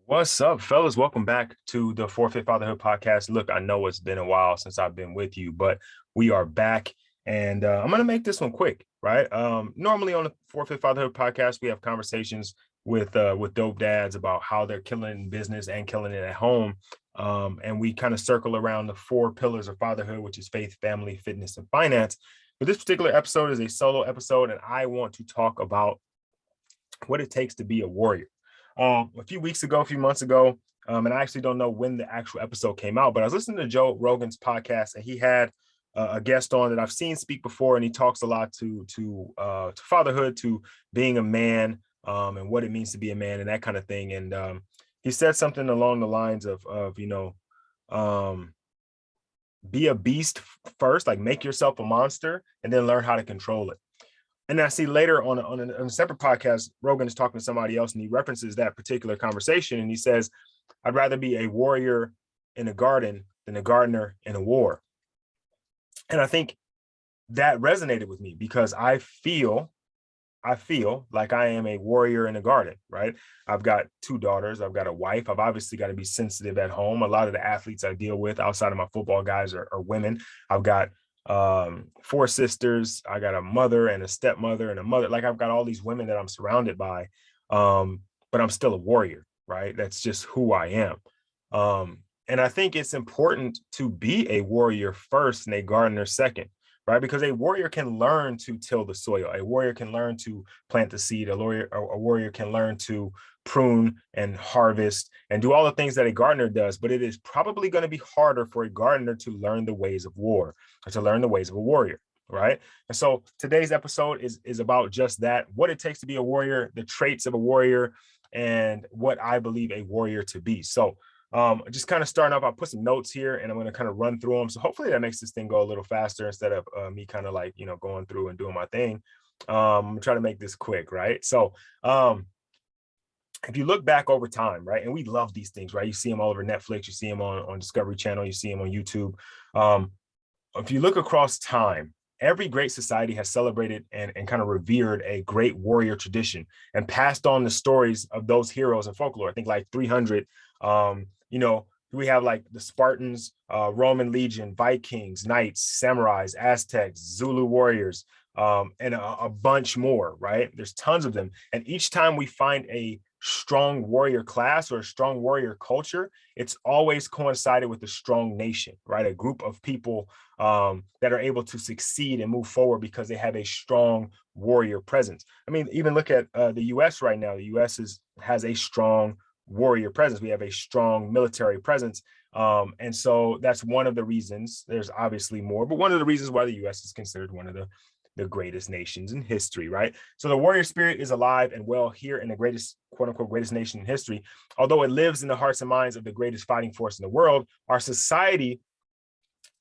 What's up, fellas? Welcome back to the Fit Fatherhood Podcast. Look, I know it's been a while since I've been with you, but we are back, and I'm going to make this one quick, right? Normally on the Fit Fatherhood Podcast, we have conversations with dope dads about how they're killing it in business and killing it at home, and we kind of circle around the four pillars of fatherhood, which is faith, family, fitness, and finance. But this particular episode is a solo episode, and I want to talk about what it takes to be a warrior. A few months ago, and I actually don't know when the actual episode came out, but I was listening to Joe Rogan's podcast, and he had a guest on that I've seen speak before, and he talks a lot to fatherhood, to being a man, and what it means to be a man, and that kind of thing. And he said something along the lines of be a beast first, like make yourself a monster, and then learn how to control it. And I see later on a separate podcast, Rogan is talking to somebody else, and he references that particular conversation. And he says, I'd rather be a warrior in a garden than a gardener in a war. And I think that resonated with me because I feel like I am a warrior in a garden, right? I've got two daughters. I've got a wife. I've obviously got to be sensitive at home. A lot of the athletes I deal with outside of my football guys are women. I've got four sisters. I got a mother and a stepmother and a mother. Like I've got all these women that I'm surrounded by, but I'm still a warrior, right? That's just who I am. And I think it's important to be a warrior first and a gardener second, right? Because a warrior can learn to till the soil. A warrior can learn to plant the seed. A warrior can learn to prune and harvest and do all the things that a gardener does, but it is probably going to be harder for a gardener to learn the ways of war or to learn the ways of a warrior, right? And so today's episode is about just that, what it takes to be a warrior, the traits of a warrior, and what I believe a warrior to be. So just kind of starting off, I'll put some notes here and I'm going to kind of run through them. So hopefully that makes this thing go a little faster instead of me kind of like, going through and doing my thing. I'm going to try to make this quick, right? So if you look back over time, right, and we love these things, right? You see them all over Netflix, you see them on Discovery Channel, you see them on YouTube. If you look across time, every great society has celebrated and kind of revered a great warrior tradition and passed on the stories of those heroes in folklore. I think like 300, we have like the Spartans, Roman legion, Vikings, knights, samurais, Aztecs, Zulu warriors, and a bunch more, right? There's tons of them. And each time we find a strong warrior class or a strong warrior culture, it's always coincided with a strong nation, right? A group of people that are able to succeed and move forward because they have a strong warrior presence. I mean, even look at the U.S. right now. The U.S. has a strong warrior presence. We have a strong military presence. And so that's one of the reasons. There's obviously more, but one of the reasons why the U.S. is considered one of the greatest nations in history, right? So the warrior spirit is alive and well here in the greatest, quote unquote, greatest nation in history. Although it lives in the hearts and minds of the greatest fighting force in the world, our society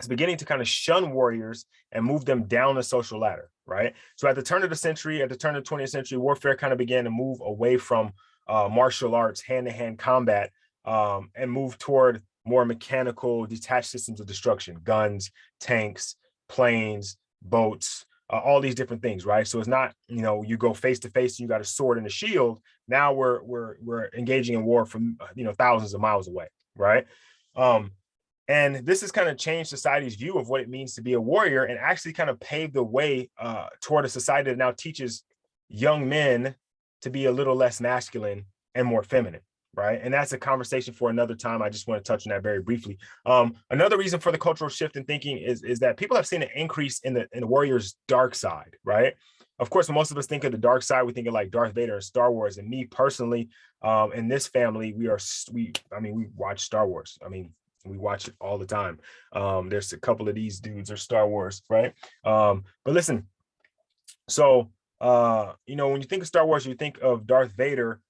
is beginning to kind of shun warriors and move them down the social ladder, right? So at the turn of the century, at the turn of the 20th century, warfare kind of began to move away from martial arts, hand-to-hand combat, and move toward more mechanical, detached systems of destruction, guns, tanks, planes, boats, all these different things, right? So it's not, you go face to face and you got a sword and a shield. Now we're engaging in war from, thousands of miles away, right? And this has kind of changed society's view of what it means to be a warrior and actually kind of paved the way toward a society that now teaches young men to be a little less masculine and more feminine, right? And that's a conversation for another time. I just want to touch on that very briefly. Another reason for the cultural shift in thinking is that people have seen an increase in the warrior's dark side, right? Of course, when most of us think of the dark side, we think of like Darth Vader and Star Wars. And me personally, in this family, we watch Star Wars. I mean, we watch it all the time. There's a couple of these dudes are Star Wars, right? But listen, so when you think of Star Wars, you think of Darth Vader.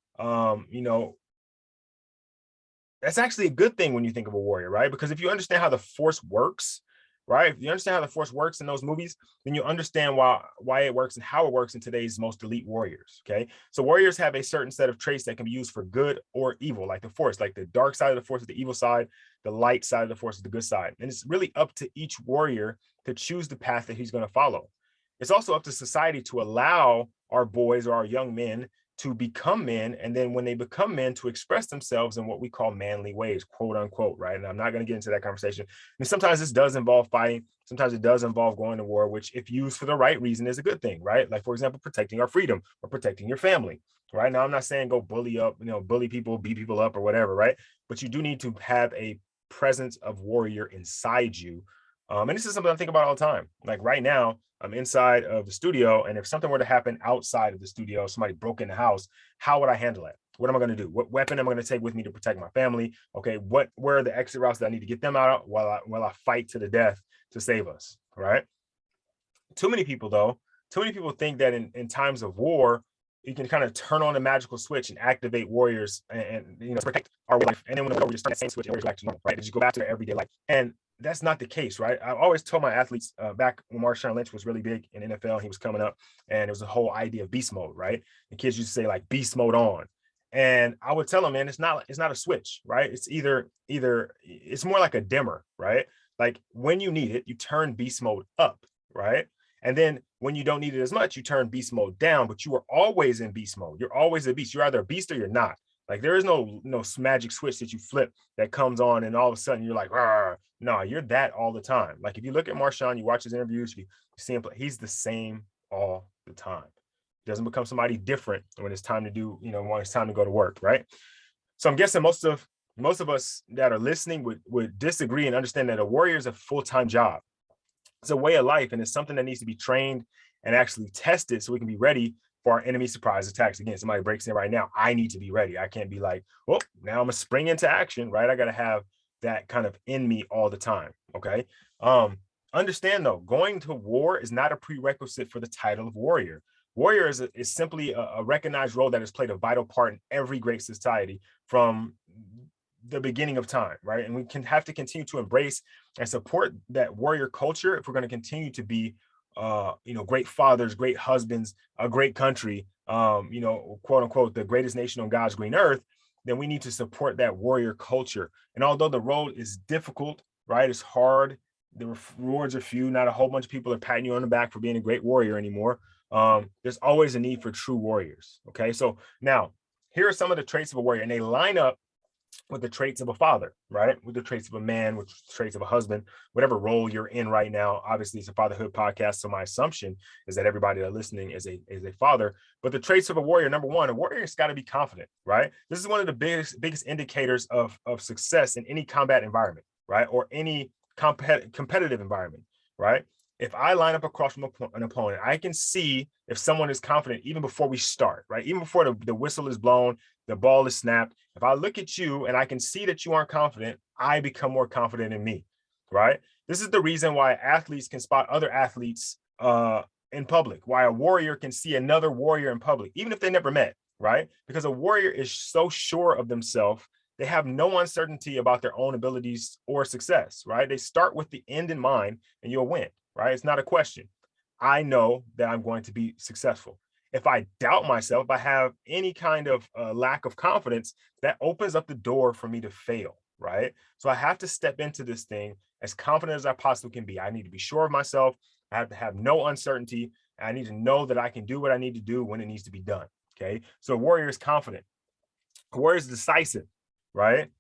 That's actually a good thing when you think of a warrior, right? Because if you understand how the Force works, right? If you understand how the Force works in those movies, then you understand why it works and how it works in today's most elite warriors, okay? So warriors have a certain set of traits that can be used for good or evil, like the Force, like the dark side of the Force is the evil side, the light side of the Force is the good side. And it's really up to each warrior to choose the path that he's going to follow. It's also up to society to allow our boys or our young men to become men, and then when they become men, to express themselves in what we call manly ways, quote unquote, right? And I'm not going to get into that conversation. And sometimes this does involve fighting. Sometimes it does involve going to war, which, if used for the right reason, is a good thing, right? Like, for example, protecting our freedom or protecting your family. Right now, I'm not saying go bully up, bully people, beat people up or whatever, right? But you do need to have a presence of warrior inside you. And this is something I think about all the time. Like right now, I'm inside of the studio, and if something were to happen outside of the studio, somebody broke in the house, how would I handle it? What am I going to do? What weapon am I going to take with me to protect my family? Okay, where are the exit routes that I need to get them out while I fight to the death to save us? Right? Too many people think that in times of war, you can kind of turn on a magical switch and activate warriors and protect our life. And then when the warriors turn that same switch, warriors back to normal, right? They just go back to their everyday life. And that's not the case, right? I always told my athletes back when Marshawn Lynch was really big in NFL, he was coming up, and there was a whole idea of beast mode, right? The kids used to say like beast mode on. And I would tell them, man, it's not a switch, right? It's either it's more like a dimmer, right? Like when you need it, you turn beast mode up, right? And then when you don't need it as much, you turn beast mode down, but you are always in beast mode. You're always a beast. You're either a beast or you're not. Like there is no magic switch that you flip that comes on and all of a sudden you're like, no, you're that all the time. Like if you look at Marshawn, you watch his interviews, you see him play, he's the same all the time. He doesn't become somebody different when it's time to do, when it's time to go to work, right? So I'm guessing most of us that are listening would disagree and understand that a warrior is a full-time job. It's a way of life, and it's something that needs to be trained and actually tested so we can be ready for our enemy surprise attacks. Again, somebody breaks in right now, I need to be ready. I can't be like, well, now I'm gonna spring into action, right? I gotta have that kind of in me all the time. Okay. Understand though, going to war is not a prerequisite for the title of warrior. Warrior is simply a recognized role that has played a vital part in every great society from the beginning of time, right? And we can have to continue to embrace and support that warrior culture if we're going to continue to be, great fathers, great husbands, a great country, quote unquote, the greatest nation on God's green earth. Then we need to support that warrior culture. And although the road is difficult, right? It's hard. The rewards are few. Not a whole bunch of people are patting you on the back for being a great warrior anymore. There's always a need for true warriors. Okay. So now here are some of the traits of a warrior, and they line up with the traits of a father, right? With the traits of a man, with the traits of a husband, whatever role you're in right now. Obviously, it's a fatherhood podcast, so my assumption is that everybody that's listening is a father. But the traits of a warrior, number one, a warrior's got to be confident, right? This is one of the biggest indicators of success in any combat environment, right? Or any competitive environment, right? If I line up across from an opponent, I can see if someone is confident even before we start, right? Even before the whistle is blown, the ball is snapped. If I look at you and I can see that you aren't confident, I become more confident in me, right? This is the reason why athletes can spot other athletes in public, why a warrior can see another warrior in public, even if they never met, right? Because a warrior is so sure of themselves, they have no uncertainty about their own abilities or success, right? They start with the end in mind and you'll win, right? It's not a question. I know that I'm going to be successful. If I doubt myself, if I have any kind of lack of confidence, that opens up the door for me to fail, right? So I have to step into this thing as confident as I possibly can be. I need to be sure of myself. I have to have no uncertainty. I need to know that I can do what I need to do when it needs to be done, okay? So a warrior is confident. A warrior is decisive, right?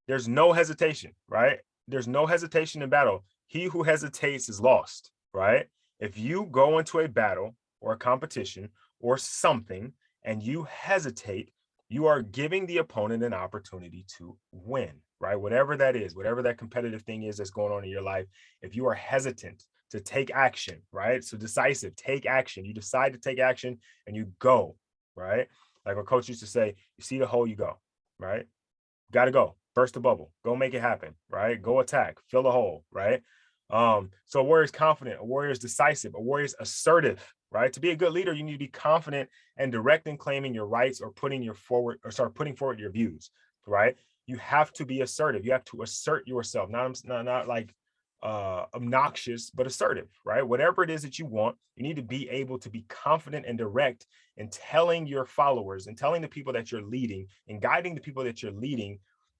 There's no hesitation, right? There's no hesitation in battle. He who hesitates is lost, right? If you go into a battle or a competition or something and you hesitate, you are giving the opponent an opportunity to win, right? Whatever that is, whatever that competitive thing is that's going on in your life, if you are hesitant to take action, right? So decisive, take action. You decide to take action and you go, right? Like my coach used to say, you see the hole, you go, right? Got to go. Burst the bubble. Go make it happen, right? Go attack. Fill the hole, right? So a warrior is confident. A warrior is decisive. A warrior is assertive, right? To be a good leader, you need to be confident and direct in claiming your rights or putting forward your views, right? You have to be assertive. You have to assert yourself, not like obnoxious, but assertive, right? Whatever it is that you want, you need to be able to be confident and direct in telling your followers and telling the people that you're leading and guiding the people that you're leading,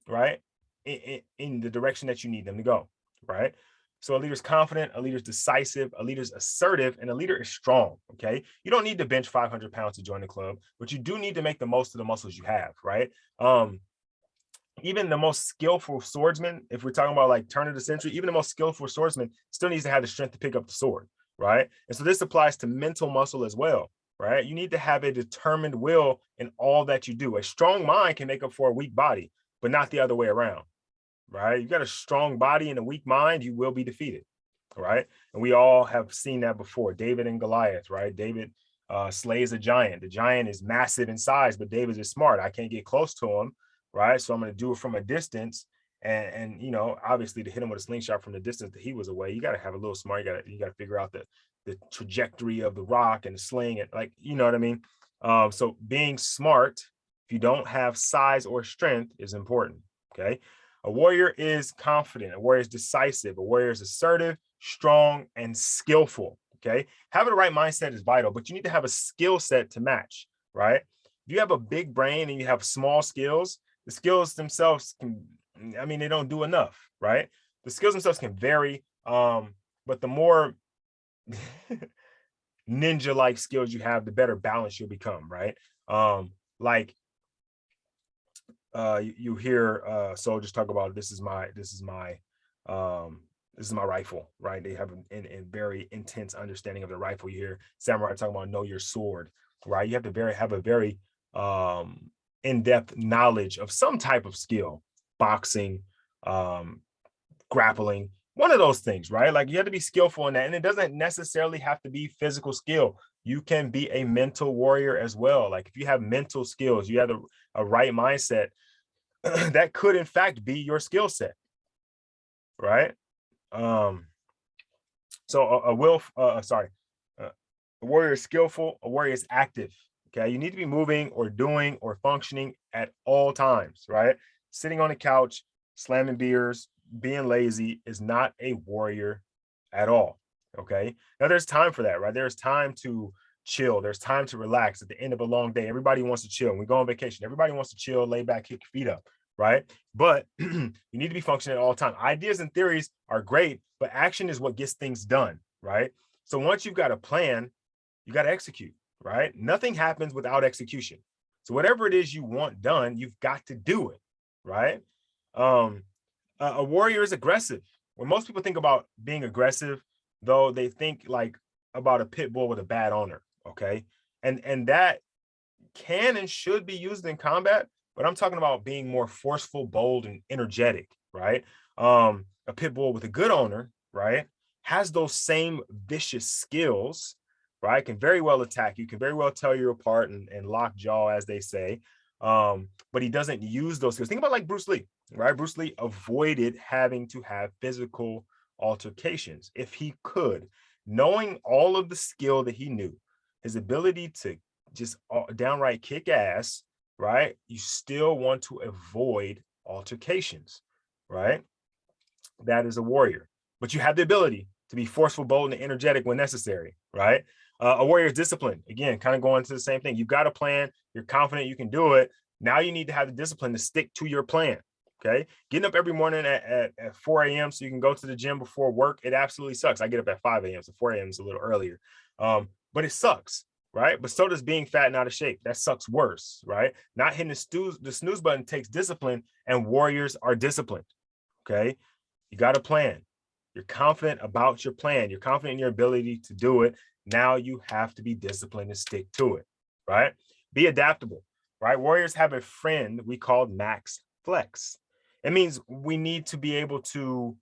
right? In the direction that you need them to go, right? So a leader is confident, a leader is decisive, a leader is assertive, and a leader is strong. Okay. You don't need to bench 500 pounds to join the club, but you do need to make the most of the muscles you have, right? Even the most skillful swordsman, if we're talking about like turn of the century, even the most skillful swordsman still needs to have the strength to pick up the sword, right? And so this applies to mental muscle as well, right? You need to have a determined will in all that you do. A strong mind can make up for a weak body, but not the other way around, right? You got a strong body and a weak mind, you will be defeated, right? And we all have seen that before. David and Goliath, right? David slays a giant. The giant is massive in size, but David is smart. I can't get close to him, right? So I'm going to do it from a distance. And you know, obviously to hit him with a slingshot from the distance that he was away, you got to have a little smart. You got to figure out the trajectory of the rock and the sling, and like, you know what I mean? So being smart, if you don't have size or strength, is important. Okay. A warrior is confident. A warrior is decisive. A warrior is assertive, strong, and skillful. Okay. Having the right mindset is vital, but you need to have a skill set to match, right? If you have a big brain and you have small skills, the skills themselves can, I mean, they don't do enough, right? The skills themselves can vary, but the more ninja-like skills you have, the better balance you'll become, right? Like you hear soldiers talk about this is my rifle, right? They have a very intense understanding of the rifle. You hear samurai talking about know your sword, right? You have to have a very in-depth knowledge of some type of skill, boxing, grappling, one of those things, right? Like you have to be skillful in that. And it doesn't necessarily have to be physical skill. You can be a mental warrior as well. Like if you have mental skills, you have a right mindset, that could in fact be your skill set, right? So a warrior is skillful, a warrior is active. Okay, you need to be moving or doing or functioning at all times, right? Sitting on the couch, slamming beers, being lazy is not a warrior at all. Okay, now there's time for that, right? There's time to chill. There's time to relax at the end of a long day. Everybody wants to chill. When we go on vacation, everybody wants to chill, lay back, kick your feet up, right? But you need to be functioning at all time. Ideas and theories are great, but action is what gets things done, right? So once you've got a plan, you got to execute, right? Nothing happens without execution. So whatever it is you want done, you've got to do it, right? A warrior is aggressive. When most people think about being aggressive, though, they think like about a pit bull with a bad owner, okay? And that can and should be used in combat, but I'm talking about being more forceful, bold, and energetic, right? A pit bull with a good owner, right, has those same vicious skills, right? Can very well attack you, can very well tear you apart and lock jaw, as they say. But he doesn't use those skills. Think about like Bruce Lee, right? Bruce Lee avoided having to have physical altercations if he could, knowing all of the skill that he knew, his ability to just downright kick ass, right? You still want to avoid altercations, right? That is a warrior, but you have the ability to be forceful, bold, and energetic when necessary, right? A warrior is disciplined. Again, kind of going to the same thing. You've got a plan. You're confident you can do it. Now you need to have the discipline to stick to your plan. Okay. Getting up every morning at 4 a.m. so you can go to the gym before work. It absolutely sucks. I get up at 5 a.m. So 4 a.m. is a little earlier. But it sucks, right? But so does being fat and out of shape. That sucks worse, right? Not hitting the snooze button takes discipline, and warriors are disciplined. Okay. You got a plan. You're confident about your plan. You're confident in your ability to do it. Now you have to be disciplined and stick to it, right? Be adaptable, right? Warriors have a friend we call Max Flex. It means we need to be able to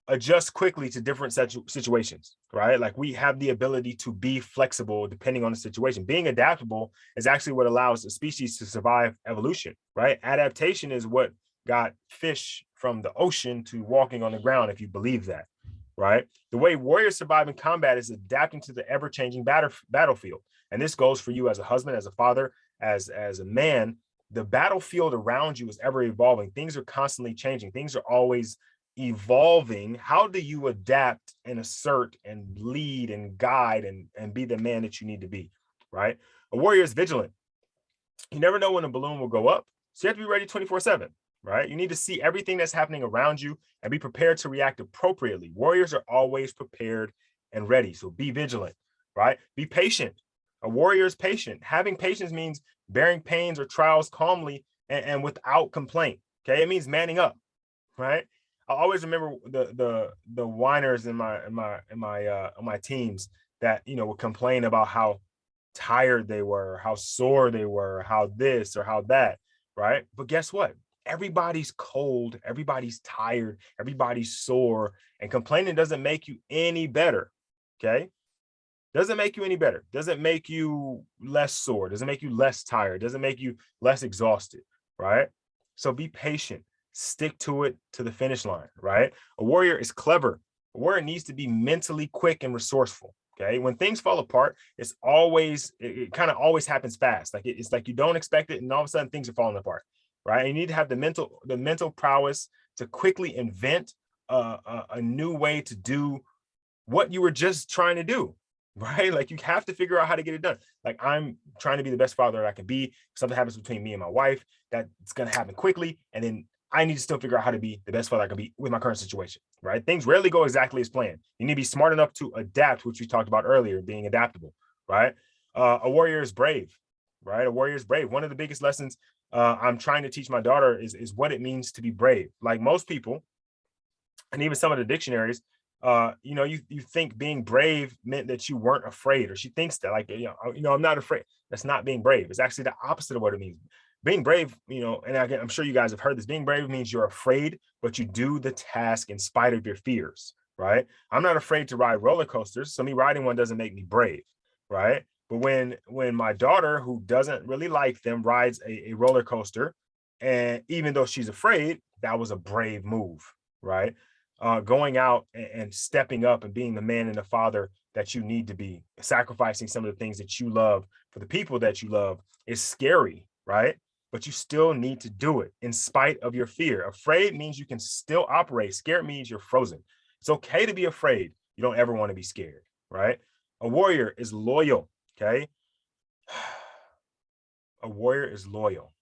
adjust quickly to different situations, right? Like we have the ability to be flexible depending on the situation. Being adaptable is actually what allows a species to survive evolution, right? Adaptation is what got fish from the ocean to walking on the ground, if you believe that, right? The way warriors survive in combat is adapting to the ever-changing battlefield. And this goes for you as a husband, as a father, as a man. The battlefield around you is ever evolving. Things are constantly changing. Things are always evolving. How do you adapt and assert and lead and guide and be the man that you need to be, right? A warrior is vigilant. You never know when a balloon will go up, so you have to be ready 24/7. right? You need to see everything that's happening around you and be prepared to react appropriately. Warriors are always prepared and ready. So be vigilant, right? Be patient. A warrior is patient. Having patience means bearing pains or trials calmly and without complaint. Okay. It means manning up, right? I always remember the whiners in my teams that, you know, would complain about how tired they were, how sore they were, how this or how that, right? But guess what? Everybody's cold, everybody's tired, everybody's sore, and complaining doesn't make you any better. Okay. Doesn't make you any better. Doesn't make you less sore. Doesn't make you less tired. Doesn't make you less exhausted. Right. So be patient. Stick to it to the finish line. Right. A warrior is clever. A warrior needs to be mentally quick and resourceful. Okay. When things fall apart, it kind of always happens fast. Like it's like you don't expect it, and all of a sudden things are falling apart. Right. And you need to have the mental prowess to quickly invent a new way to do what you were just trying to do, right? Like you have to figure out how to get it done. Like I'm trying to be the best father I can be. If something happens between me and my wife, that it's going to happen quickly. And then I need to still figure out how to be the best father I can be with my current situation, right? Things rarely go exactly as planned. You need to be smart enough to adapt, which we talked about earlier, being adaptable, right? A warrior is brave, right? A warrior is brave. One of the biggest lessons I'm trying to teach my daughter is what it means to be brave. Like most people, and even some of the dictionaries, you think being brave meant that you weren't afraid, or she thinks that, like, I'm not afraid. That's not being brave. It's actually the opposite of what it means. Being brave, and again, I'm sure you guys have heard this. Being brave means you're afraid, but you do the task in spite of your fears, right? I'm not afraid to ride roller coasters, so me riding one doesn't make me brave, right? But when my daughter, who doesn't really like them, rides a roller coaster, and even though she's afraid, that was a brave move, right? Going out and stepping up and being the man and the father that you need to be, sacrificing some of the things that you love for the people that you love is scary, right? But you still need to do it in spite of your fear. Afraid means you can still operate. Scared means you're frozen. It's okay to be afraid. You don't ever want to be scared, right? A warrior is loyal, okay? A warrior is loyal.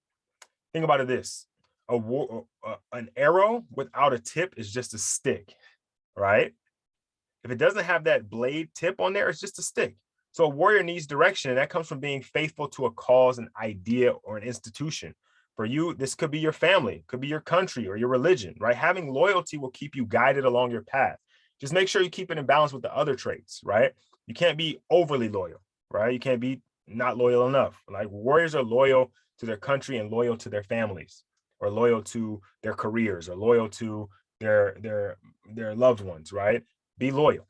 Think about it this. An arrow without a tip is just a stick, right? If it doesn't have that blade tip on there, it's just a stick. So a warrior needs direction, and that comes from being faithful to a cause, an idea, or an institution. For you, this could be your family, could be your country or your religion, right? Having loyalty will keep you guided along your path. Just make sure you keep it in balance with the other traits, right? You can't be overly loyal, right? You can't be not loyal enough. Like warriors are loyal to their country and loyal to their families, or loyal to their careers, or loyal to their loved ones, right? Be loyal.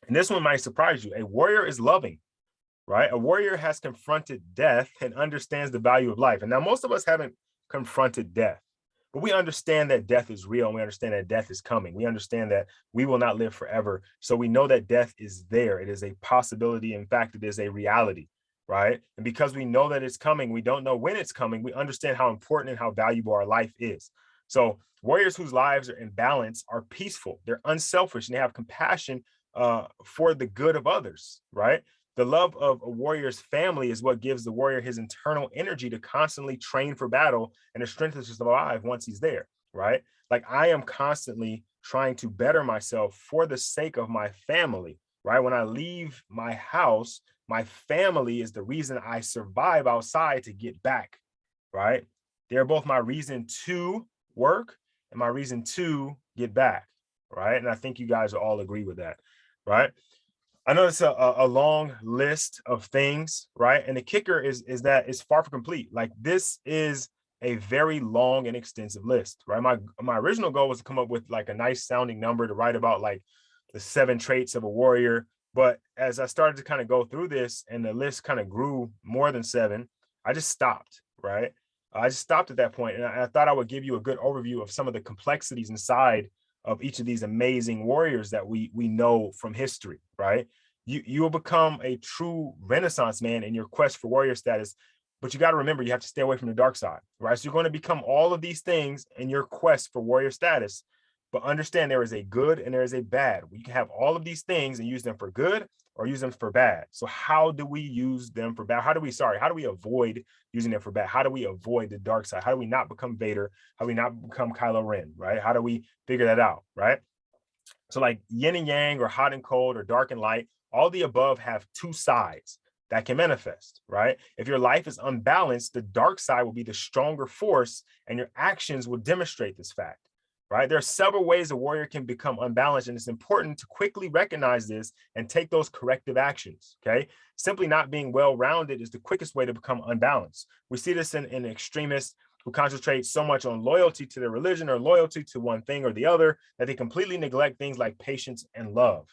And this one might surprise you. A warrior is loving, right? A warrior has confronted death and understands the value of life. And now most of us haven't confronted death, but we understand that death is real, and we understand that death is coming. We understand that we will not live forever. So we know that death is there. It is a possibility. In fact, it is a reality, right? And because we know that it's coming, we don't know when it's coming. We understand how important and how valuable our life is. So warriors whose lives are in balance are peaceful. They're unselfish, and they have compassion for the good of others, right? The love of a warrior's family is what gives the warrior his internal energy to constantly train for battle and the strength to survive once he's there, right? Like I am constantly trying to better myself for the sake of my family, right? When I leave my house, my family is the reason I survive outside to get back, right? They're both my reason to work and my reason to get back, right? And I think you guys will all agree with that, right? I know it's a long list of things, right? And the kicker is that it's far from complete. Like this is a very long and extensive list, right? My original goal was to come up with like a nice sounding number to write about like the 7 traits of a warrior. But as I started to kind of go through this and the list kind of grew more than 7, I just stopped, right? I just stopped at that point, and I thought I would give you a good overview of some of the complexities inside of each of these amazing warriors that we know from history, right? You will become a true Renaissance man in your quest for warrior status, but you got to remember you have to stay away from the dark side, right? So you're going to become all of these things in your quest for warrior status, but understand there is a good and there is a bad. You can have all of these things and use them for good, or use them for bad. So how do we use them for bad? How do we avoid using them for bad? How do we avoid the dark side? How do we not become Vader? How do we not become Kylo Ren, right? How do we figure that out, right? So like yin and yang, or hot and cold, or dark and light, all the above have two sides that can manifest, right? If your life is unbalanced, the dark side will be the stronger force, and your actions will demonstrate this fact, right? There are several ways a warrior can become unbalanced, and it's important to quickly recognize this and take those corrective actions, okay? Simply not being well-rounded is the quickest way to become unbalanced. We see this in extremists who concentrate so much on loyalty to their religion or loyalty to one thing or the other that they completely neglect things like patience and love,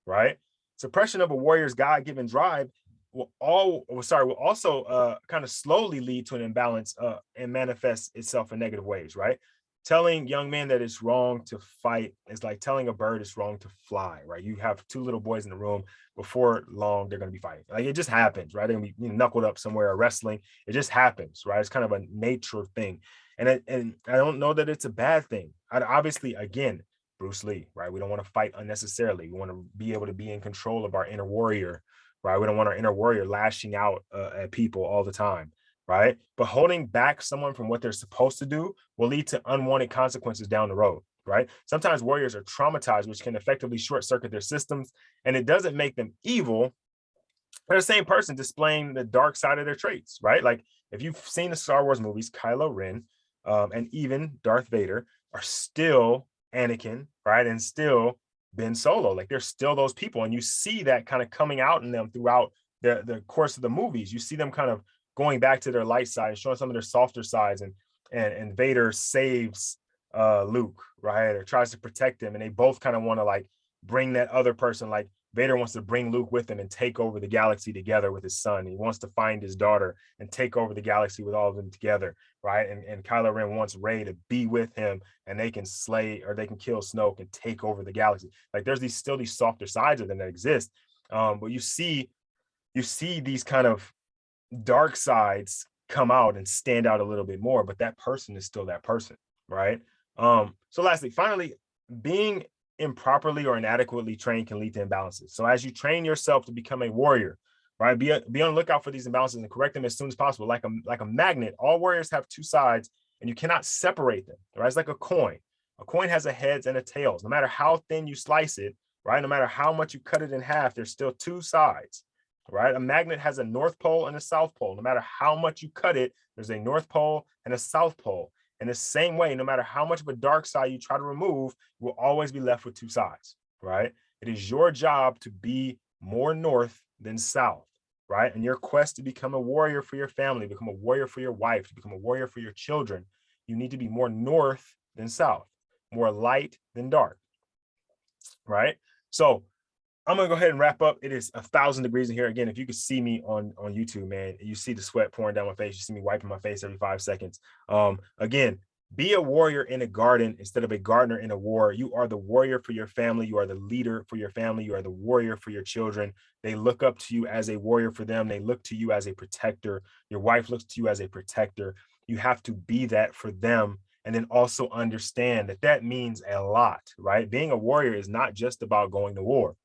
right? Suppression of a warrior's God-given drive will also kind of slowly lead to an imbalance and manifest itself in negative ways, right? Telling young men that it's wrong to fight is like telling a bird it's wrong to fly, right? You have two little boys in the room, before long, they're going to be fighting. Like, it just happens, right? They're going to be knuckled up somewhere or wrestling. It just happens, right? It's kind of a nature thing. And I don't know that it's a bad thing. Obviously, again, Bruce Lee, right? We don't want to fight unnecessarily. We want to be able to be in control of our inner warrior, right? We don't want our inner warrior lashing out at people all the time, right? But holding back someone from what they're supposed to do will lead to unwanted consequences down the road, right? Sometimes warriors are traumatized, which can effectively short circuit their systems, and it doesn't make them evil. They're the same person displaying the dark side of their traits, right? Like, if you've seen the Star Wars movies, Kylo Ren and even Darth Vader are still Anakin, right? And still Ben Solo. Like, they're still those people. And you see that kind of coming out in them throughout the course of the movies. You see them kind of going back to their light side, showing some of their softer sides, and Vader saves Luke, right? Or tries to protect him. And they both kind of want to like bring that other person, like Vader wants to bring Luke with him and take over the galaxy together with his son. He wants to find his daughter and take over the galaxy with all of them together, right? And Kylo Ren wants Rey to be with him, and they can slay, or they can kill Snoke and take over the galaxy. Like, there's still these softer sides of them that exist. But you see these kind of dark sides come out and stand out a little bit more, but that person is still that person, right? So lastly, finally, being improperly or inadequately trained can lead to imbalances. So as you train yourself to become a warrior, right, be on the lookout for these imbalances and correct them as soon as possible. Like a magnet, all warriors have two sides, and you cannot separate them, right? It's like a coin. A coin has a heads and a tails. No matter how thin you slice it, right, no matter how much you cut it in half, there's still two sides, right? A magnet has a north pole and a south pole. No matter how much you cut it, there's a north pole and a south pole. In the same way, no matter how much of a dark side you try to remove, you will always be left with two sides, right? It is your job to be more north than south, right? In your quest to become a warrior for your family, become a warrior for your wife, to become a warrior for your children, you need to be more north than south, more light than dark, right? So I'm gonna go ahead and wrap up. It is 1,000 degrees in here. Again, if you could see me on YouTube, man, you see the sweat pouring down my face. You see me wiping my face every 5 seconds. Again, be a warrior in a garden instead of a gardener in a war. You are the warrior for your family. You are the leader for your family. You are the warrior for your children. They look up to you as a warrior for them. They look to you as a protector. Your wife looks to you as a protector. You have to be that for them. And then also understand that means a lot, right? Being a warrior is not just about going to war.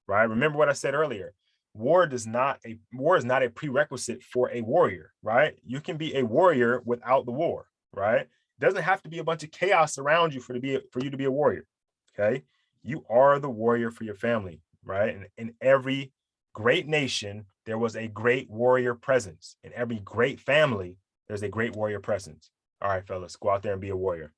Right? Remember what I said earlier. War is not a prerequisite for a warrior, right? You can be a warrior without the war, right? It doesn't have to be a bunch of chaos around you for you to be a warrior. Okay. You are the warrior for your family, right? And in every great nation, there was a great warrior presence. In every great family, there's a great warrior presence. All right, fellas, go out there and be a warrior.